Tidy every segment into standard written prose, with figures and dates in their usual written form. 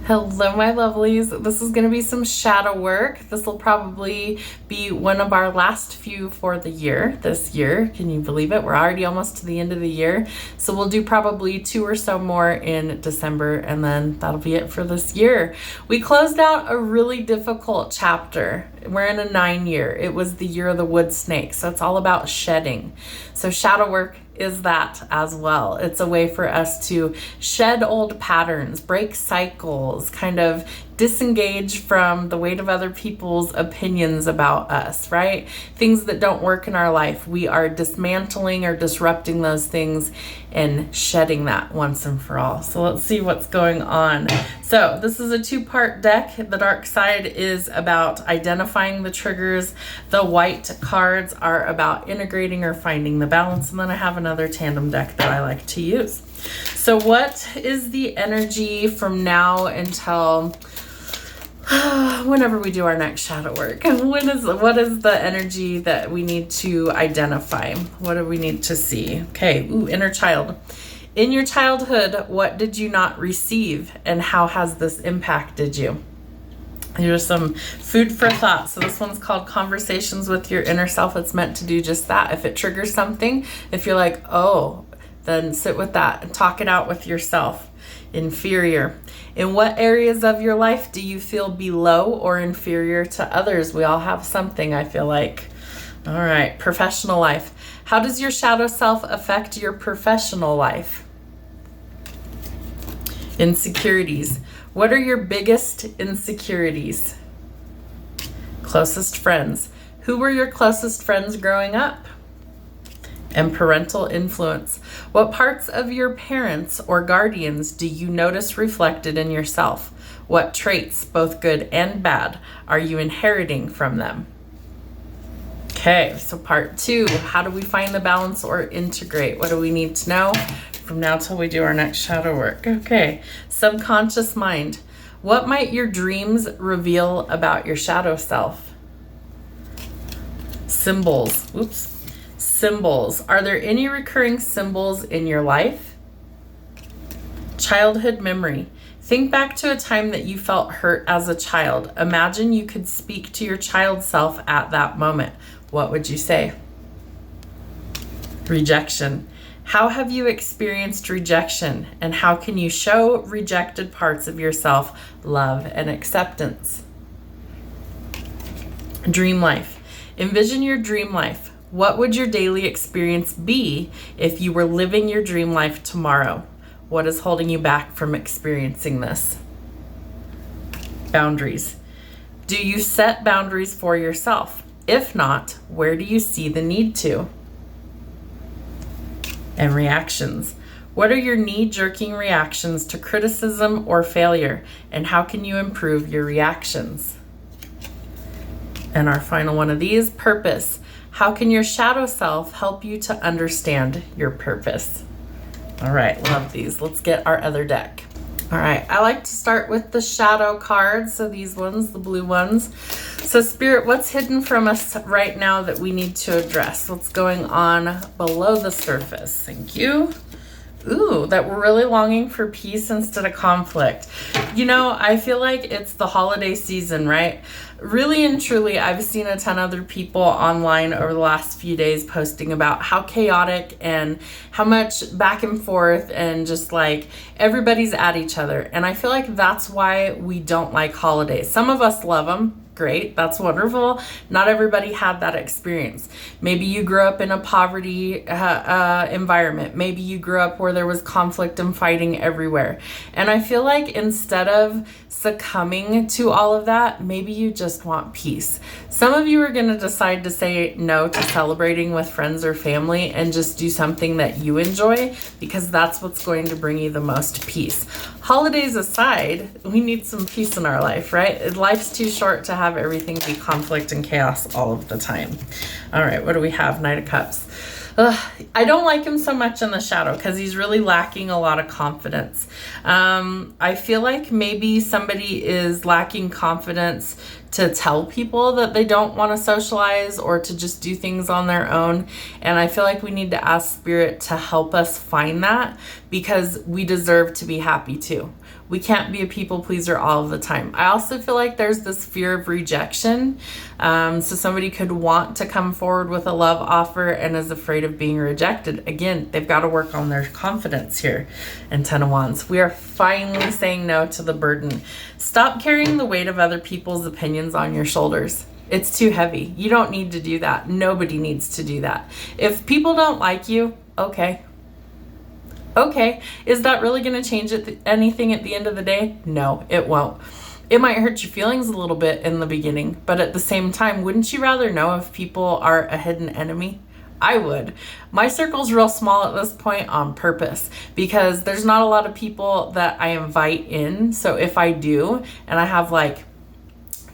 Hello, my lovelies. This is going to be some shadow work. This will probably be one of our last few for the year, this year. Can you believe it? We're already almost to the end of the year. So we'll do probably 2 or so more in December, and then that'll be it for this year. We closed out a really difficult chapter. We're in a 9-year. It was the year of the wood snake. So it's all about shedding. So shadow work is that as well. It's a way for us to shed old patterns, break cycles, kind of disengage from the weight of other people's opinions about us, right? Things that don't work in our life. We are dismantling or disrupting those things and shedding that once and for all. So let's see what's going on. So this is a 2-part deck. The dark side is about identifying the triggers. The white cards are about integrating or finding the balance. And then I have another tandem deck that I like to use. So what is the energy from now until whenever we do our next shadow work? What is the energy that we need to identify? What do we need to see? Okay, inner child. In your childhood, what did you not receive, and how has this impacted you? Here's some food for thought. So this one's called Conversations with Your Inner Self. It's meant to do just that. If it triggers something, if you're like, oh, then sit with that and talk it out with yourself. Inferior. In what areas of your life do you feel below or inferior to others? We all have something, I feel like. All right, professional life. How does your shadow self affect your professional life? Insecurities. What are your biggest insecurities? Closest friends. Who were your closest friends growing up? And parental influence. What parts of your parents or guardians do you notice reflected in yourself? What traits, both good and bad, are you inheriting from them? Okay, so part 2, how do we find the balance or integrate? What do we need to know from now till we do our next shadow work? Okay, subconscious mind. What might your dreams reveal about your shadow self? Symbols. Oops. Symbols. Are there any recurring symbols in your life? Childhood memory. Think back to a time that you felt hurt as a child. Imagine you could speak to your child self at that moment. What would you say? Rejection. How have you experienced rejection, and how can you show rejected parts of yourself love and acceptance? Dream life. Envision your dream life. What would your daily experience be if you were living your dream life tomorrow? What is holding you back from experiencing this? Boundaries. Do you set boundaries for yourself? If not, where do you see the need to? And reactions. What are your knee-jerking reactions to criticism or failure, and how can you improve your reactions? And our final one of these, purpose. How can your shadow self help you to understand your purpose? All right, love these. Let's get our other deck. All right, I like to start with the shadow cards. So these ones, the blue ones. So Spirit, what's hidden from us right now that we need to address? What's going on below the surface? Thank you. Ooh, that we're really longing for peace instead of conflict. You know, I feel like it's the holiday season, right? Really and truly, I've seen a ton of other people online over the last few days posting about how chaotic and how much back and forth and just like everybody's at each other. And I feel like that's why we don't like holidays. Some of us love them. Great, that's wonderful. Not everybody had that experience. Maybe you grew up in a poverty environment. Maybe you grew up where there was conflict and fighting everywhere. And I feel like instead of succumbing to all of that, maybe you just want peace. Some of you are going to decide to say no to celebrating with friends or family and just do something that you enjoy, because that's what's going to bring you the most peace. Holidays aside, we need some peace in our life, right? Life's too short to have everything be conflict and chaos all of the time. All right, what do we have? Knight of Cups. I don't like him so much in the shadow because he's really lacking a lot of confidence. I feel like maybe somebody is lacking confidence to tell people that they don't want to socialize or to just do things on their own. And I feel like we need to ask Spirit to help us find that, because we deserve to be happy too. We can't be a people pleaser all of the time. I also feel like there's this fear of rejection. So somebody could want to come forward with a love offer and is afraid of being rejected. Again, they've got to work on their confidence here. And 10 of Wands, we are finally saying no to the burden. Stop carrying the weight of other people's opinions on your shoulders. It's too heavy. You don't need to do that. Nobody needs to do that. If people don't like you, okay. Okay, is that really going to change anything at the end of the day? No, it won't. It might hurt your feelings a little bit in the beginning, but at the same time, wouldn't you rather know if people are a hidden enemy? I would. My circle's real small at this point on purpose, because there's not a lot of people that I invite in. So if I do, and I have like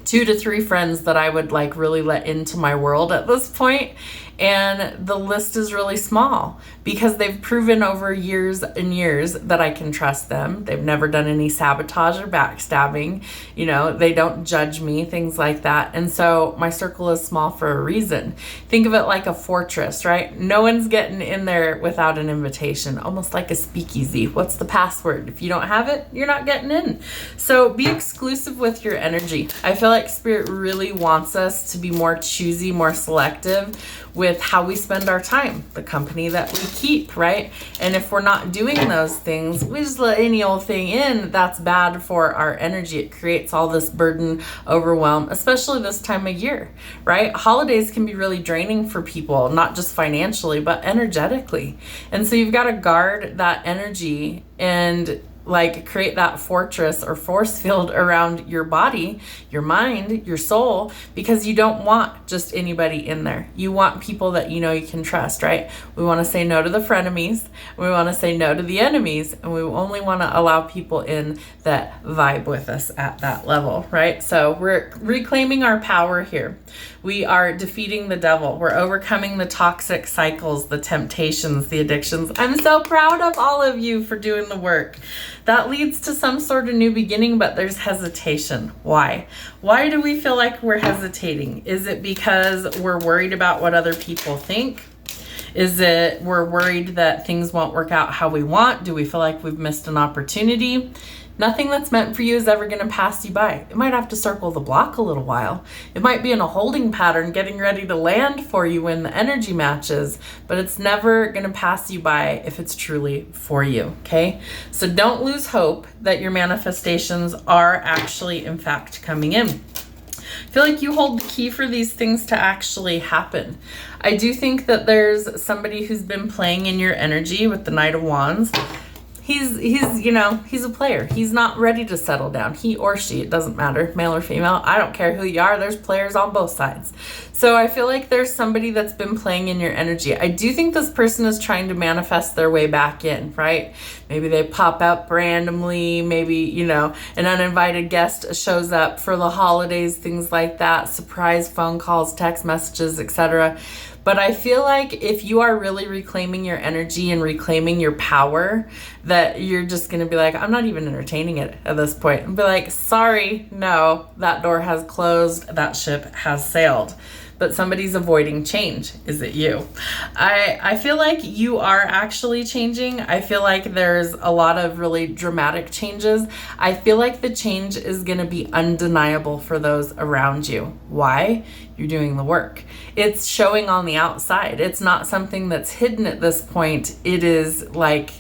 2 to 3 friends that I would like really let into my world at this point, and the list is really small because they've proven over years and years that I can trust them. They've never done any sabotage or backstabbing. You know, they don't judge me, things like that. And so my circle is small for a reason. Think of it like a fortress, right? No one's getting in there without an invitation, almost like a speakeasy. What's the password? If you don't have it, you're not getting in. So be exclusive with your energy. I feel like Spirit really wants us to be more choosy, more selective with how we spend our time, the company that we keep, right? And if we're not doing those things, we just let any old thing in, that's bad for our energy. It creates all this burden, overwhelm, especially this time of year, right? Holidays can be really draining for people, not just financially, but energetically. And so you've got to guard that energy and like create that fortress or force field around your body, your mind, your soul, because you don't want just anybody in there. You want people that you know you can trust, right? We want to say no to the frenemies. We want to say no to the enemies, and we only want to allow people in that vibe with us at that level, right? So we're reclaiming our power here. We are defeating the devil. We're overcoming the toxic cycles, the temptations, the addictions. I'm so proud of all of you for doing the work. That leads to some sort of new beginning, but there's hesitation. Why? Why do we feel like we're hesitating? Is it because we're worried about what other people think? Is it we're worried that things won't work out how we want? Do we feel like we've missed an opportunity? Nothing that's meant for you is ever going to pass you by. It might have to circle the block a little while. It might be in a holding pattern getting ready to land for you when the energy matches, but it's never going to pass you by if it's truly for you, okay? So don't lose hope that your manifestations are actually, in fact, coming in. I feel like you hold the key for these things to actually happen. I do think that there's somebody who's been playing in your energy with the Knight of Wands. He's a player. He's not ready to settle down. He or she, it doesn't matter, male or female. I don't care who you are. There's players on both sides. So I feel like there's somebody that's been playing in your energy. I do think this person is trying to manifest their way back in, right? Maybe they pop up randomly. Maybe, an uninvited guest shows up for the holidays, things like that. Surprise phone calls, text messages, etc. But I feel like if you are really reclaiming your energy and reclaiming your power, that you're just going to be like, I'm not even entertaining it at this point. And be like, sorry, no, that door has closed, that ship has sailed. But somebody's avoiding change. Is it you? I feel like you are actually changing. I feel like there's a lot of really dramatic changes. I feel like the change is going to be undeniable for those around you. Why? You're doing the work. It's showing on the outside. It's not something that's hidden at this point. It is like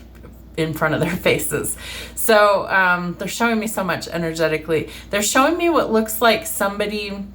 in front of their faces. So they're showing me so much energetically. They're showing me what looks like somebody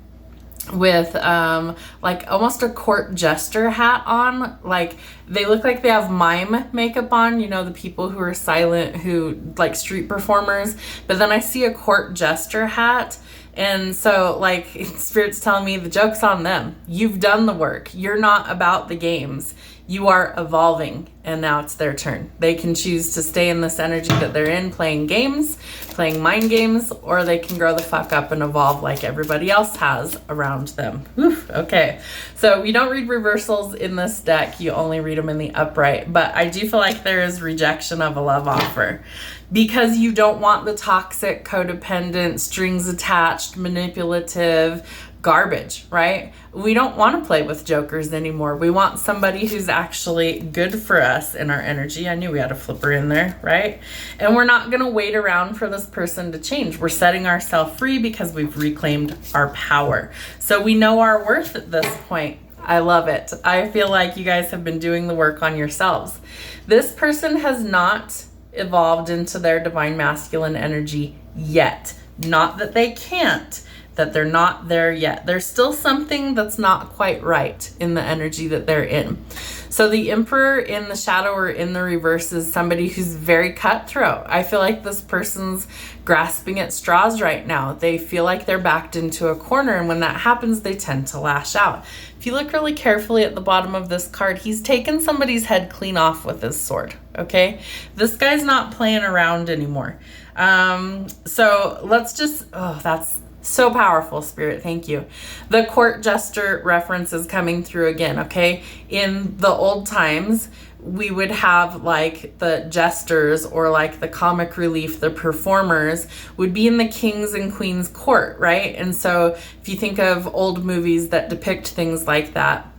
with like almost a court jester hat on. Like they look like they have mime makeup on, the people who are silent, who like street performers. But then I see a court jester hat. And so like Spirit's telling me the joke's on them. You've done the work. You're not about the games. You are evolving, and now it's their turn. They can choose to stay in this energy that they're in, playing games, playing mind games, or they can grow the fuck up and evolve like everybody else has around them. Whew, okay, so we don't read reversals in this deck. You only read them in the upright, but I do feel like there is rejection of a love offer because you don't want the toxic, codependent, strings attached, manipulative garbage, right? We don't want to play with jokers anymore. We want somebody who's actually good for us in our energy. I knew we had a flipper in there, right? And we're not going to wait around for this person to change. We're setting ourselves free because we've reclaimed our power. So we know our worth at this point. I love it. I feel like you guys have been doing the work on yourselves. This person has not evolved into their divine masculine energy yet. Not that they can't, that they're not there yet. There's still something that's not quite right in the energy that they're in. So the Emperor in the shadow or in the reverse is somebody who's very cutthroat. I feel like this person's grasping at straws right now. They feel like they're backed into a corner, and when that happens, they tend to lash out. If you look really carefully at the bottom of this card, he's taken somebody's head clean off with his sword, okay? This guy's not playing around anymore. So let's just, that's so powerful, Spirit. Thank you. The court jester reference is coming through again, okay? In the old times, we would have like the jesters or like the comic relief, the performers would be in the king's and queen's court, right? And so if you think of old movies that depict things like that,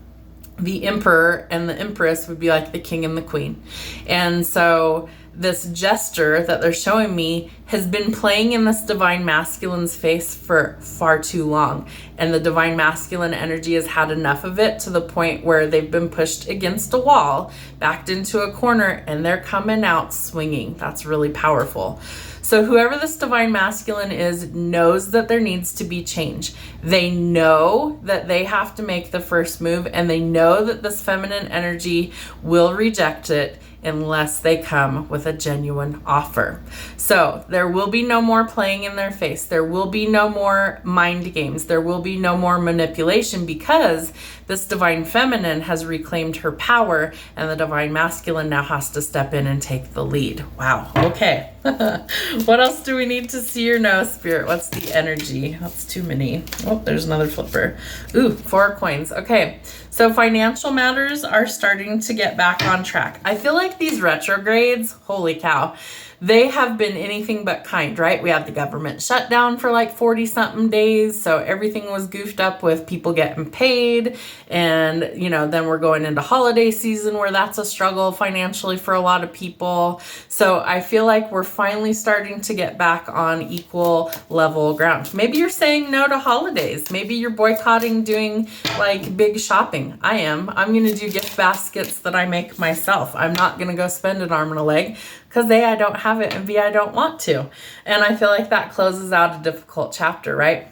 the emperor and the empress would be like the king and the queen. And so this jester that they're showing me has been playing in this divine masculine's face for far too long. And the divine masculine energy has had enough of it to the point where they've been pushed against a wall, backed into a corner, and they're coming out swinging. That's really powerful. So whoever this divine masculine is knows that there needs to be change. They know that they have to make the first move, and they know that this feminine energy will reject it unless they come with a genuine offer. So there will be no more playing in their face. There will be no more mind games. There will be no more manipulation because this divine feminine has reclaimed her power and the divine masculine now has to step in and take the lead. Wow. Okay. What else do we need to see or know, Spirit? What's the energy? That's too many. Oh, there's another flipper. Ooh, 4 coins. Okay. So financial matters are starting to get back on track. I feel like these retrogrades, holy cow, they have been anything but kind, right? We had the government shutdown for like 40 something days. So everything was goofed up with people getting paid. And, you know, then we're going into holiday season where that's a struggle financially for a lot of people. So I feel like we're finally starting to get back on equal level ground. Maybe you're saying no to holidays. Maybe you're boycotting doing like big shopping. I am. I'm going to do gift baskets that I make myself. I'm not going to go spend an arm and a leg because A, I don't have it, and B, I don't want to. And I feel like that closes out a difficult chapter, right?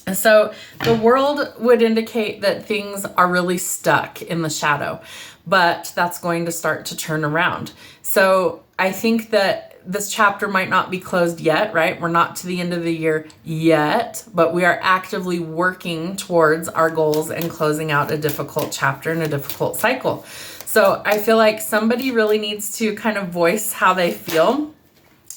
And so the world would indicate that things are really stuck in the shadow, but that's going to start to turn around. So I think that this chapter might not be closed yet, right? We're not to the end of the year yet, but we are actively working towards our goals and closing out a difficult chapter and a difficult cycle. So I feel like somebody really needs to kind of voice how they feel.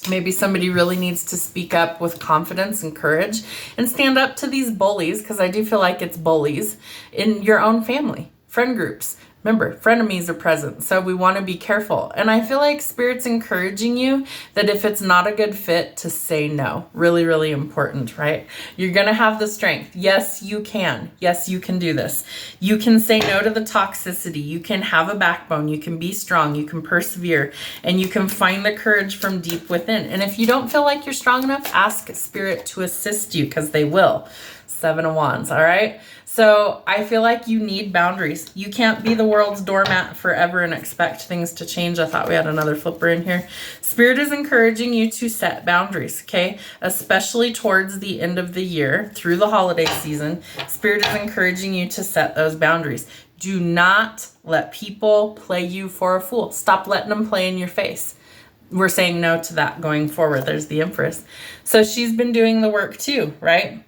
Maybe somebody really needs to speak up with confidence and courage and stand up to these bullies, because I do feel like it's bullies in your own family, friend groups. Remember, frenemies are present, so we want to be careful. And I feel like Spirit's encouraging you that if it's not a good fit, to say no. Really, really important, right? You're going to have the strength. Yes, you can. Yes, you can do this. You can say no to the toxicity. You can have a backbone. You can be strong. You can persevere. And you can find the courage from deep within. And if you don't feel like you're strong enough, ask Spirit to assist you, because they will. 7 of Wands, all right? So I feel like you need boundaries. You can't be the world's doormat forever and expect things to change. I thought we had another flipper in here. Spirit is encouraging you to set boundaries, okay? Especially towards the end of the year, through the holiday season. Spirit is encouraging you to set those boundaries. Do not let people play you for a fool. Stop letting them play in your face. We're saying no to that going forward. There's the Empress. So she's been doing the work too, right?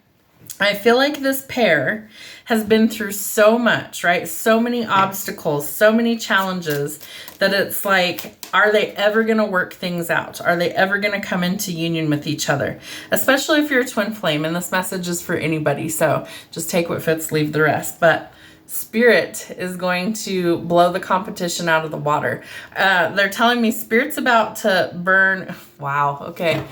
I feel like this pair has been through so much, right? So many obstacles, so many challenges that it's like, are they ever going to work things out? Are they ever going to come into union with each other? Especially if you're a twin flame, and this message is for anybody. So just take what fits, leave the rest. But Spirit is going to blow the competition out of the water. They're telling me Spirit's about to burn. Wow. Okay.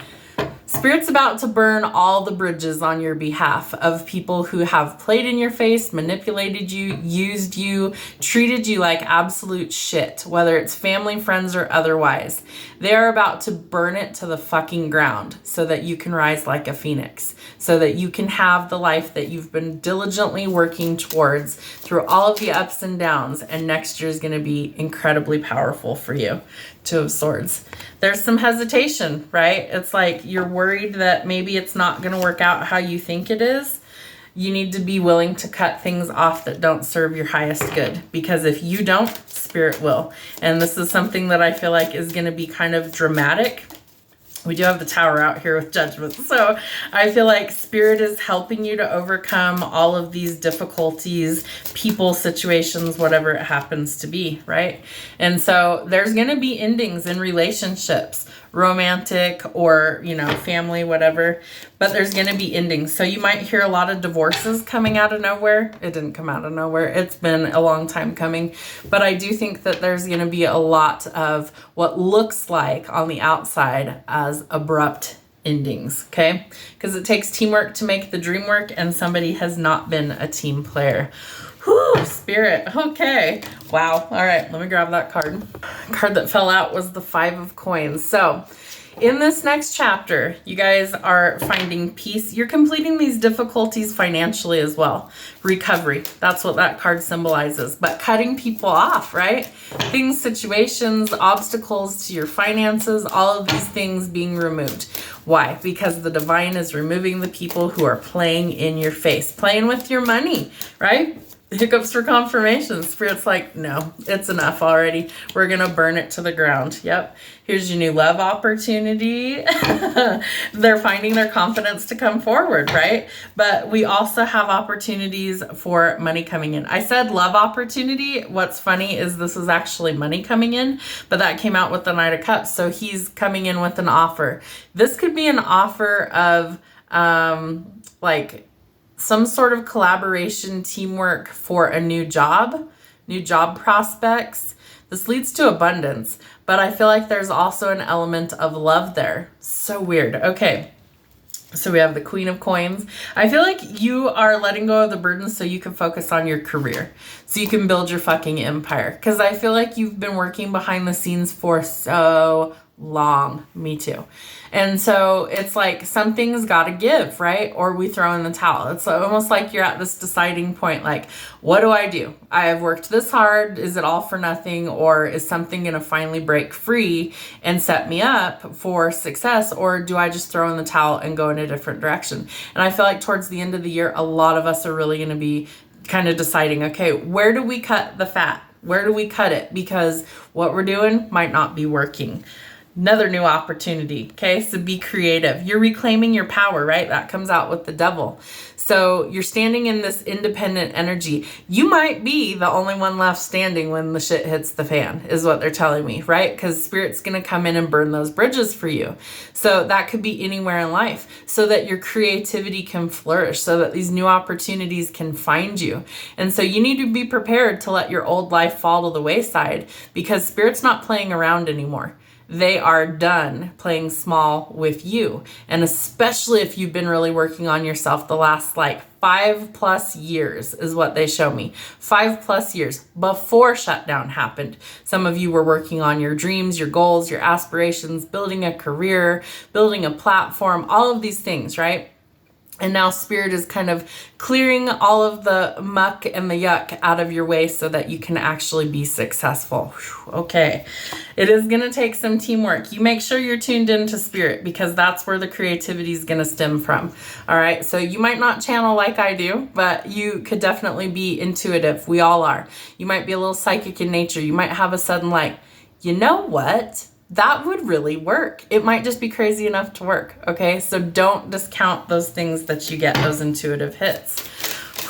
Spirit's about to burn all the bridges on your behalf of people who have played in your face, manipulated you, used you, treated you like absolute shit, whether it's family, friends, or otherwise. They are about to burn it to the fucking ground so that you can rise like a phoenix, so that you can have the life that you've been diligently working towards through all of the ups and downs. And next year is going to be incredibly powerful for you. Two of Swords. There's some hesitation, right? It's like you're worried that maybe it's not going to work out how you think it is. You need to be willing to cut things off that don't serve your highest good, because if you don't, Spirit will. And this is something that I feel like is going to be kind of dramatic. We do have the Tower out here with Judgment. So I feel like Spirit is helping you to overcome all of these difficulties, people, situations, whatever it happens to be, right? And so there's going to be endings in relationships, romantic or, you know, family, whatever, but there's going to be endings. So you might hear a lot of divorces coming out of nowhere. It didn't come out of nowhere. It's been a long time coming, but I do think that there's going to be a lot of what looks like on the outside as abrupt endings, okay? Because it takes teamwork to make the dream work, and somebody has not been a team player. Whew, Spirit. Okay. Wow. All right. Let me grab that card. Card that fell out was the Five of Coins. So in this next chapter, you guys are finding peace. You're completing these difficulties financially as well. Recovery. That's what that card symbolizes. But cutting people off, right? Things, situations, obstacles to your finances, all of these things being removed. Why? Because the divine is removing the people who are playing in your face, playing with your money, right? Hiccups for confirmation. Spirit's like, no, it's enough already. We're going to burn it to the ground. Yep. Here's your new love opportunity. They're finding their confidence to come forward, right? But we also have opportunities for money coming in. I said love opportunity. What's funny is this is actually money coming in, but that came out with the Knight of Cups. So he's coming in with an offer. This could be an offer of like some sort of collaboration, teamwork for a new job prospects. This leads to abundance, but I feel like there's also an element of love there. So weird. Okay. So we have the Queen of Coins. I feel like you are letting go of the burden so you can focus on your career, so you can build your fucking empire. Because I feel like you've been working behind the scenes for so long. Me too. And so it's like something's got to give, right? Or we throw in the towel. It's almost like you're at this deciding point, like, what do? I have worked this hard. Is it all for nothing? Or is something going to finally break free and set me up for success? Or do I just throw in the towel and go in a different direction? And I feel like towards the end of the year, a lot of us are really going to be kind of deciding, okay, where do we cut the fat? Where do we cut it? Because what we're doing might not be working. Another new opportunity. Okay. So be creative. You're reclaiming your power, right? That comes out with the Devil. So you're standing in this independent energy. You might be the only one left standing when the shit hits the fan, is what they're telling me, right? Because Spirit's going to come in and burn those bridges for you. So that could be anywhere in life, so that your creativity can flourish, so that these new opportunities can find you. And so you need to be prepared to let your old life fall to the wayside, because Spirit's not playing around anymore. They are done playing small with you. And especially if you've been really working on yourself the last 5+ years is what they show me. 5+ years before shutdown happened. Some of you were working on your dreams, your goals, your aspirations, building a career, building a platform, all of these things, right? And now Spirit is kind of clearing all of the muck and the yuck out of your way so that you can actually be successful. Whew, okay. It is going to take some teamwork. You make sure you're tuned into Spirit, because that's where the creativity is going to stem from. All right. So you might not channel like I do, but you could definitely be intuitive. We all are. You might be a little psychic in nature. You might have a sudden you know what? that would really work. It might just be crazy enough to work, okay? So don't discount those things that you get, those intuitive hits.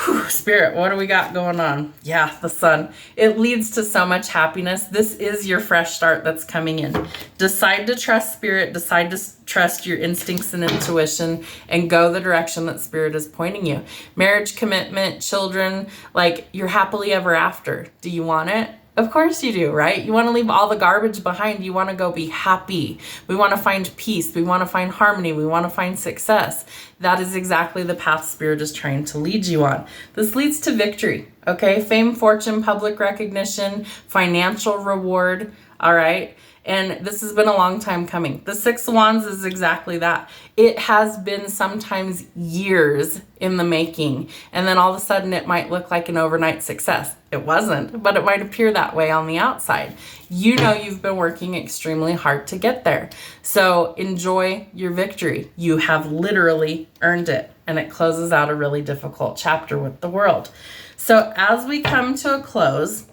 Whew, Spirit, what do we got going on? Yeah, the sun. It leads to so much happiness. This is your fresh start that's coming in. Decide to trust Spirit. Decide to trust your instincts and intuition and go the direction that Spirit is pointing you. Marriage, commitment, children, like you're happily ever after. Do you want it? Of course you do, right? You want to leave all the garbage behind. You want to go be happy. We want to find peace. We want to find harmony. We want to find success. That is exactly the path Spirit is trying to lead you on. This leads to victory, okay? Fame, fortune, public recognition, financial reward, all right? And this has been a long time coming. The Six of Wands is exactly that. It has been sometimes years in the making, and then all of a sudden it might look like an overnight success. It wasn't, but it might appear that way on the outside. You know you've been working extremely hard to get there. So enjoy your victory. You have literally earned it, and it closes out a really difficult chapter with the world. So as we come to a close,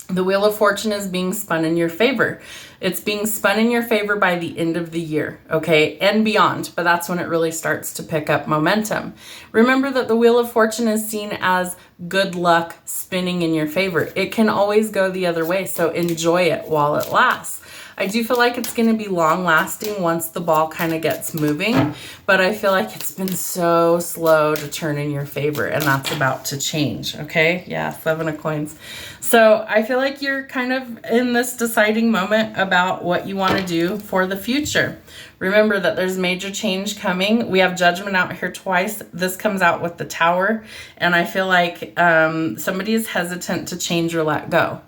the Wheel of Fortune is being spun in your favor. It's being spun in your favor by the end of the year, okay, and beyond, but that's when it really starts to pick up momentum. Remember that the Wheel of Fortune is seen as good luck spinning in your favor. It can always go the other way, so enjoy it while it lasts. I do feel like it's going to be long lasting once the ball kind of gets moving, but I feel like it's been so slow to turn in your favor, and that's about to change, okay? Yeah, 7 of coins. So I feel like you're kind of in this deciding moment about what you want to do for the future. Remember that there's major change coming. We have Judgment out here twice. This comes out with the Tower, and I feel like somebody is hesitant to change or let go.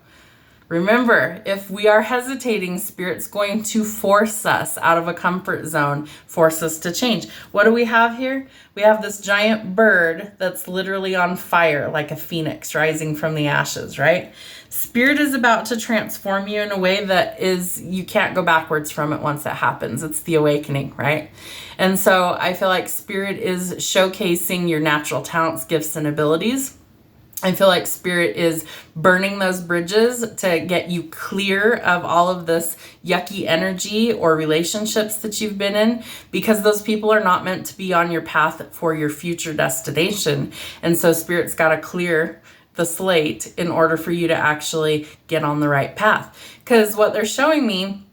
Remember, if we are hesitating, Spirit's going to force us out of a comfort zone, force us to change. What do we have here? We have this giant bird that's literally on fire, like a phoenix rising from the ashes, right? Spirit is about to transform you in a way that is, you can't go backwards from it once it happens. It's the awakening, right? And so I feel like Spirit is showcasing your natural talents, gifts, and abilities. I feel like Spirit is burning those bridges to get you clear of all of this yucky energy or relationships that you've been in, because those people are not meant to be on your path for your future destination. And so Spirit's got to clear the slate in order for you to actually get on the right path. Because what they're showing me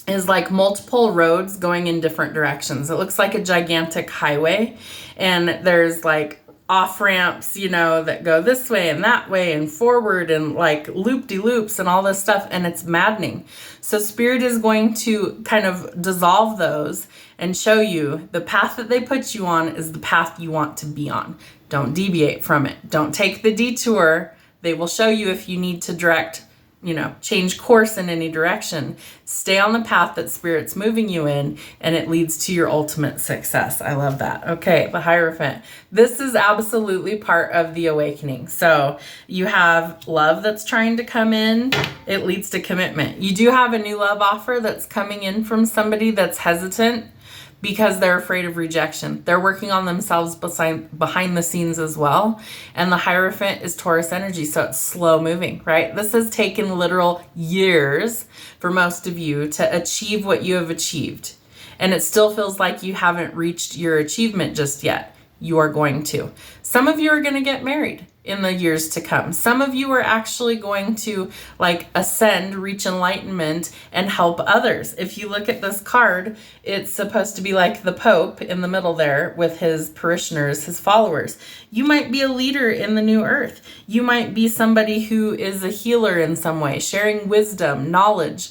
is like multiple roads going in different directions. It looks like a gigantic highway, and there's like off ramps, you know, that go this way and that way and forward and like loop-de-loops and all this stuff, and it's maddening. So Spirit is going to kind of dissolve those and show you the path that they put you on is the path you want to be on. Don't deviate from it. Don't take the detour. They will show you if you need to direct, you know, change course in any direction. Stay on the path that Spirit's moving you in, and it leads to your ultimate success. I love that. Okay, the Hierophant. This is absolutely part of the awakening. So you have love that's trying to come in. It leads to commitment. You do have a new love offer that's coming in from somebody that's hesitant because they're afraid of rejection. They're working on themselves behind the scenes as well. And the Hierophant is Taurus energy, so it's slow moving, right? This has taken literal years for most of you to achieve what you have achieved. And it still feels like you haven't reached your achievement just yet. You are going to. Some of you are going to get married in the years to come. Some of you are actually going to like ascend, reach enlightenment, and help others. If you look at this card, it's supposed to be like the Pope in the middle there with his parishioners, his followers. You might be a leader in the new earth. You might be somebody who is a healer in some way, sharing wisdom, knowledge,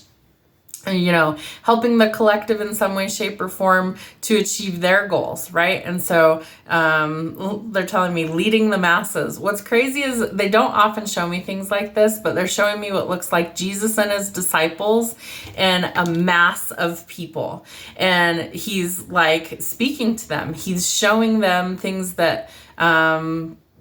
you know, helping the collective in some way, shape, or form to achieve their goals, right? And so they're telling me leading the masses. What's crazy is they don't often show me things like this, but they're showing me what looks like Jesus and his disciples and a mass of people. And he's like speaking to them. He's showing them things that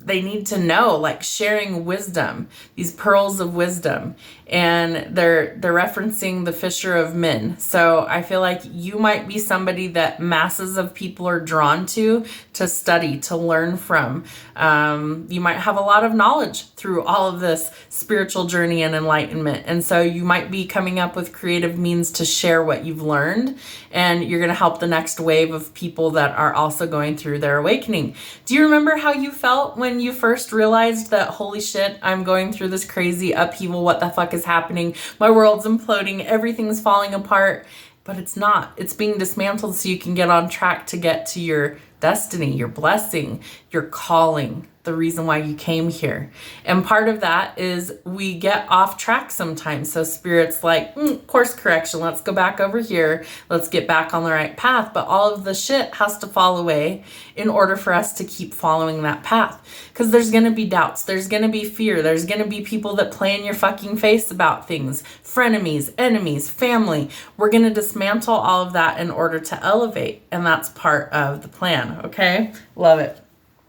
they need to know, like sharing wisdom, these pearls of wisdom. and they're referencing the fisher of men. So I feel like you might be somebody that masses of people are drawn to study, to learn from. You might have a lot of knowledge through all of this spiritual journey and enlightenment. And so you might be coming up with creative means to share what you've learned, and you're going to help the next wave of people that are also going through their awakening. Do you remember how you felt when you first realized that, holy shit, I'm going through this crazy upheaval? What the fuck is happening? My world's imploding. Everything's falling apart. But it's not. It's being dismantled so you can get on track to get to your destiny, your blessing, your calling, the reason why you came here. And part of that is we get off track sometimes. So Spirit's like, course correction, let's go back over here. Let's get back on the right path. But all of the shit has to fall away in order for us to keep following that path. Because there's going to be doubts. There's going to be fear. There's going to be people that play in your fucking face about things. Frenemies, enemies, family. We're going to dismantle all of that in order to elevate. And that's part of the plan. Okay? Love it.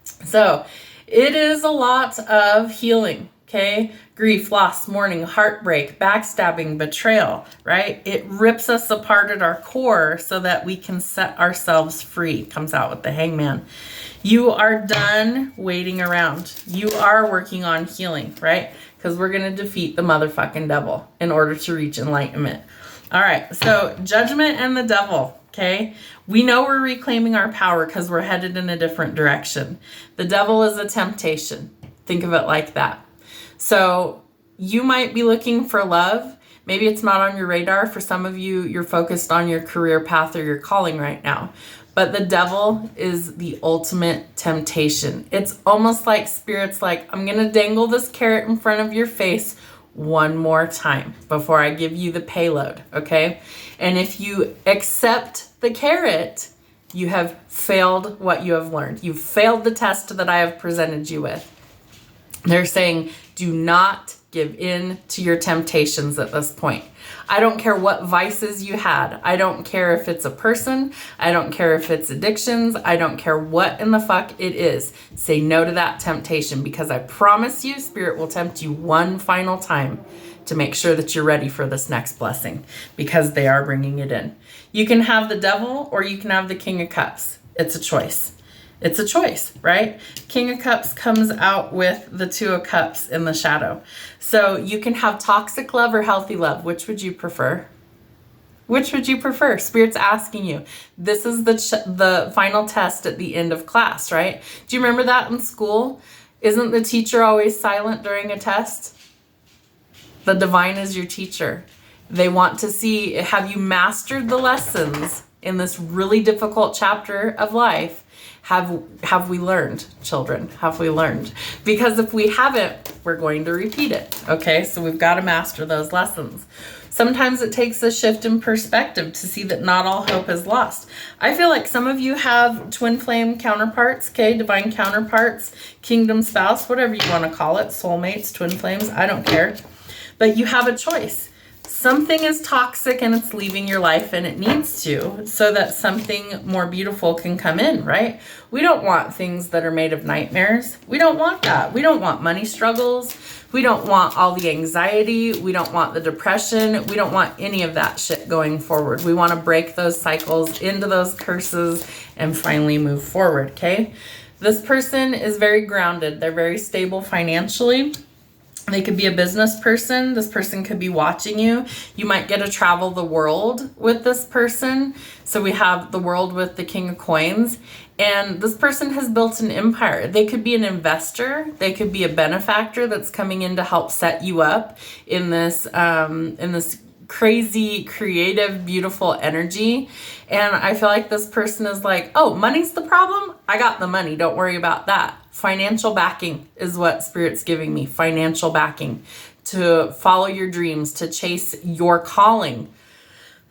So it is a lot of healing, okay? Grief, loss, mourning, heartbreak, backstabbing, betrayal, right? It rips us apart at our core so that we can set ourselves free. Comes out with the Hangman. You are done waiting around. You are working on healing, right? Because we're going to defeat the motherfucking devil in order to reach enlightenment. All right, so judgment and the devil. Okay, we know we're reclaiming our power because we're headed in a different direction. The devil is a temptation. Think of it like that. So you might be looking for love. Maybe it's not on your radar. For some of you, you're focused on your career path or your calling right now. But the devil is the ultimate temptation. It's almost like Spirit's like, I'm going to dangle this carrot in front of your face one more time before I give you the payload, okay? And if you accept the carrot, you have failed what you have learned. You've failed the test that I have presented you with. They're saying, do not give in to your temptations at this point. I don't care what vices you had. I don't care if it's a person. I don't care if it's addictions. I don't care what in the fuck it is. Say no to that temptation, because I promise you, Spirit will tempt you one final time to make sure that you're ready for this next blessing, because they are bringing it in. You can have the devil or you can have the King of Cups. It's a choice. It's a choice, right? King of Cups comes out with the Two of Cups in the shadow. So you can have toxic love or healthy love. Which would you prefer? Which would you prefer? Spirit's asking you. This is the final test at the end of class, right? Do you remember that in school? Isn't the teacher always silent during a test? The divine is your teacher. They want to see, have you mastered the lessons in this really difficult chapter of life? Have we learned, children? Have we learned? Because if we haven't, we're going to repeat it. Okay, so we've got to master those lessons. Sometimes it takes a shift in perspective to see that not all hope is lost. I feel like some of you have twin flame counterparts, okay, divine counterparts, kingdom spouse, whatever you want to call it, soulmates, twin flames, I don't care. But you have a choice. Something is toxic and it's leaving your life, and it needs to, so that something more beautiful can come in, right? We don't want things that are made of nightmares. We don't want that. We don't want money struggles. We don't want all the anxiety. We don't want the depression. We don't want any of that shit going forward. We want to break those cycles, into those curses, and finally move forward, okay? This person is very grounded. They're very stable financially. They could be a business person. This person could be watching you. You might get to travel the world with this person. So we have the world with the King of Coins. And this person has built an empire. They could be an investor. They could be a benefactor that's coming in to help set you up in this crazy, creative, beautiful energy. And I feel like this person is like, oh, money's the problem? I got the money. Don't worry about that. Financial backing is what Spirit's giving me. Financial backing to follow your dreams, to chase your calling.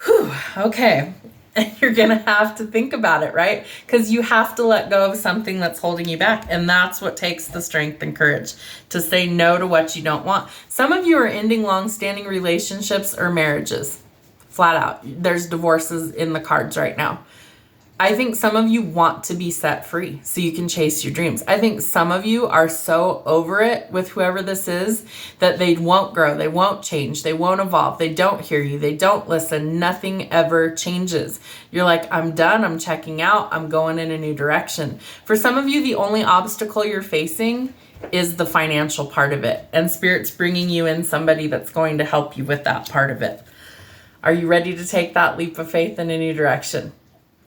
Whew, okay. And you're going to have to think about it, right? Because you have to let go of something that's holding you back. And that's what takes the strength and courage to say no to what you don't want. Some of you are ending long-standing relationships or marriages. Flat out. There's divorces in the cards right now. I think some of you want to be set free so you can chase your dreams. I think some of you are so over it with whoever this is that they won't grow, they won't change, they won't evolve, they don't hear you, they don't listen, nothing ever changes. You're like, I'm done, I'm checking out, I'm going in a new direction. For some of you, the only obstacle you're facing is the financial part of it, and Spirit's bringing you in somebody that's going to help you with that part of it. Are you ready to take that leap of faith in a new direction?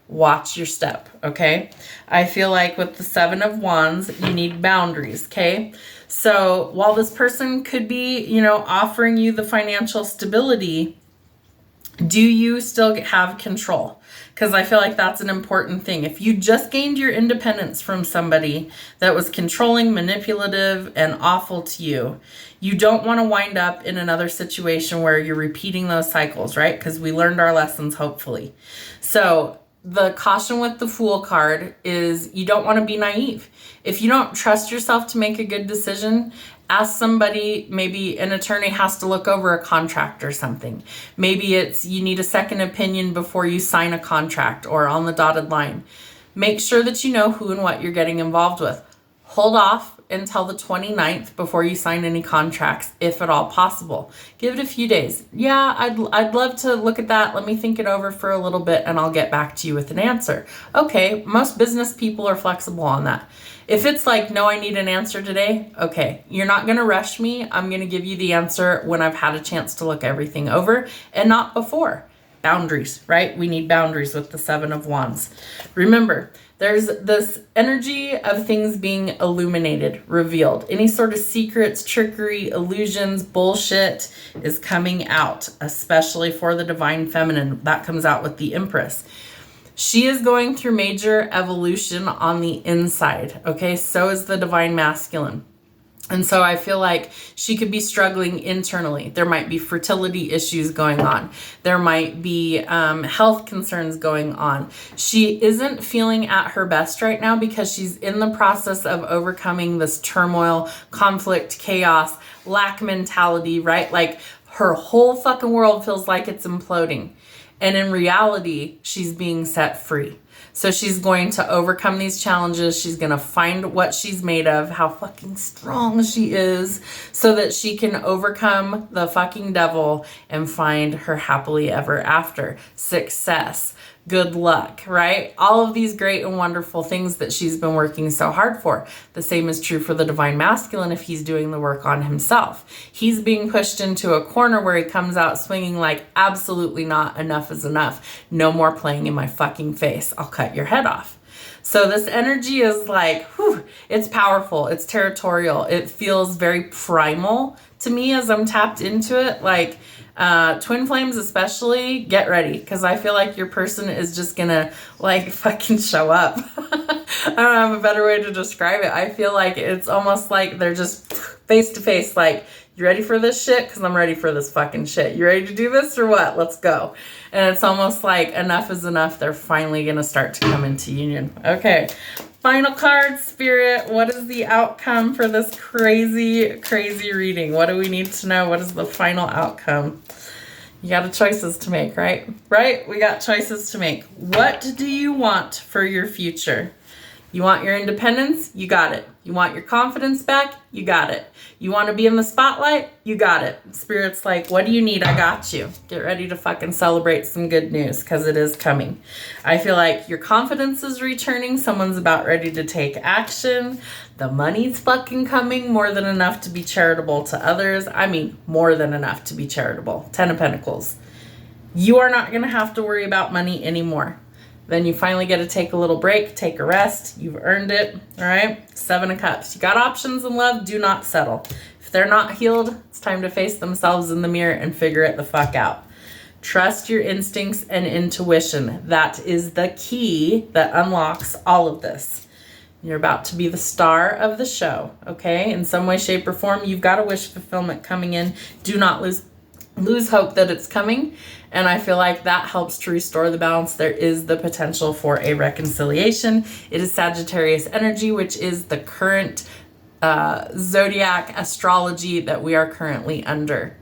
Watch your step, okay? I feel like with the 7 of Wands, you need boundaries, okay? So while this person could be, you know, offering you the financial stability, do you still have control? Because I feel like that's an important thing. If you just gained your independence from somebody that was controlling, manipulative, and awful to you, you don't want to wind up in another situation where you're repeating those cycles, right? Because we learned our lessons, hopefully. So the caution with the Fool card is you don't want to be naive. If you don't trust yourself to make a good decision, ask somebody. Maybe an attorney has to look over a contract or something. Maybe it's you need a second opinion before you sign a contract or on the dotted line. Make sure that you know who and what you're getting involved with. Hold off until the 29th before you sign any contracts, if at all possible. Give it a few days. Yeah, I'd love to look at that. Let me think it over for a little bit and I'll get back to you with an answer. Okay, most business people are flexible on that. If it's like, no, I need an answer today, okay, you're not going to rush me. I'm going to give you the answer when I've had a chance to look everything over and not before. Boundaries, right? We need boundaries with the 7 of Wands. Remember, there's this energy of things being illuminated, revealed. Any sort of secrets, trickery, illusions, bullshit is coming out, especially for the Divine Feminine. That comes out with the Empress. She is going through major evolution on the inside, okay? So is the Divine Masculine. And so I feel like she could be struggling internally. There might be fertility issues going on. There might be health concerns going on. She isn't feeling at her best right now because she's in the process of overcoming this turmoil, conflict, chaos, lack mentality, right? Like her whole fucking world feels like it's imploding. And in reality, she's being set free. So she's going to overcome these challenges. She's going to find what she's made of, how fucking strong she is, so that she can overcome the fucking devil and find her happily ever after. Success, good luck, right? All of these great and wonderful things that she's been working so hard for. The same is true for the Divine Masculine if he's doing the work on himself. He's being pushed into a corner where he comes out swinging like, absolutely not, enough is enough. No more playing in my fucking face. I'll cut your head off. So this energy is like, whew, it's powerful. It's territorial. It feels very primal to me as I'm tapped into it. Like, twin flames especially, get ready, because I feel like your person is just gonna like fucking show up. I don't have a better way to describe it. I feel like it's almost like they're just face to face, like, you ready for this shit? Because I'm ready for this fucking shit. You ready to do this or what? Let's go. And it's almost like enough is enough. They're finally gonna start to come into union. Okay, final card, Spirit. What is the outcome for this crazy, crazy reading? What do we need to know? What is the final outcome? You got choices to make, right? Right? We got choices to make. What do you want for your future? You want your independence? You got it. You want your confidence back? You got it. You want to be in the spotlight? You got it. Spirit's like, what do you need? I got you. Get ready to fucking celebrate some good news because it is coming. I feel like your confidence is returning. Someone's about ready to take action. The money's fucking coming, more than enough to be charitable to others. I mean, more than enough to be charitable. 10 of Pentacles. You are not going to have to worry about money anymore. Then you finally get to take a little break, take a rest. You've earned it, all right? 7 of Cups. You got options in love. Do not settle. If they're not healed, it's time to face themselves in the mirror and figure it the fuck out. Trust your instincts and intuition. That is the key that unlocks all of this. You're about to be the star of the show, okay? In some way, shape, or form, you've got a wish fulfillment coming in. Do not lose hope that it's coming. And I feel like that helps to restore the balance. There is the potential for a reconciliation. It is Sagittarius energy, which is the current zodiac astrology that we are currently under.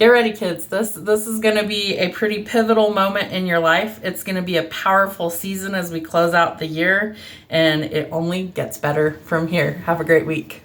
get ready, kids. This is going to be a pretty pivotal moment in your life. It's going to be a powerful season as we close out the year, and it only gets better from here. Have a great week.